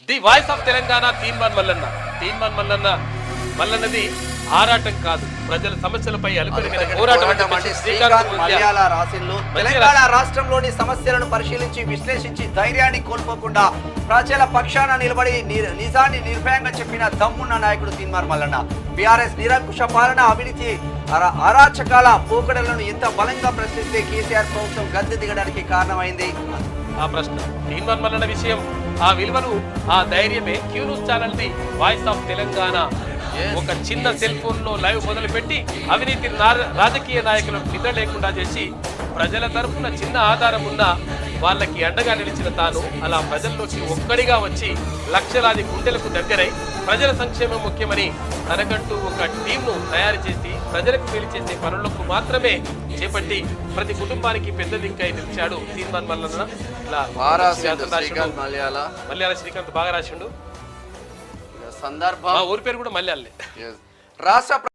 The voice of Telangana Teenmaar Mallanna. Teenmaar మల్లన్నది ఆరాటం కాదు, ప్రజల సమస్యలపై అలుపెరిగిన పోరాటం. మలయాళ రాసిల్లు తెలంగాణ రాష్ట్రంలోని సమస్యలను పరిశీలించి విశ్లేషించి ధైర్యాన్ని కోల్పోకుండా ప్రజల పక్షాన నిలబడి నిజాన్ని నిర్భయంగా చెప్పిన దమ్మున్న నాయకుడు తీన్మార్ మల్లన్న. బీఆర్ఎస్ నిరంకుశ పాలన, అవినీతి, అరాచకాల పోకడలను ఎంత బలంగా ప్రశ్నిస్తే కేసీఆర్ ప్రభుత్వం గద్దె దిగడానికి కారణమైంది. ఆ ప్రశ్న తీన్మార్ మల్లన్న విషయం, ఆ విలువలు, ఆ ధైర్యమే Q news channel the voice of Telangana ఒక చిన్న సెల్ ఫోన్ లో లైవ్ మొదలుపెట్టి అవినీతి రాజకీయ నాయకులకు నిద్ర లేకుండా చేసి ప్రజల తరఫున చిన్న ఆధారం ఉన్న వాళ్ళకి అండగా నిలిచిన తాను అలా ప్రజల్లోకి ఒక్కడిగా వచ్చి లక్షలాది గుండెలకు దగ్గరై ప్రజల సంక్షేమం ముఖ్యమని తనకంటూ ఒక టీంను తయారు చేసి ప్రజలకు మేలు చేసే పనులకు మాత్రమే చేపట్టి ప్రతి కుటుంబానికి పెద్ద దిక్కై నిలిచాడు తీన్మాన్ మల్లన్న. మలయాళ శ్రీకాంత్ బాగా రాసిండు. సందర్భం ఊరి పేరు కూడా మలయాళే. రాష్ట్ర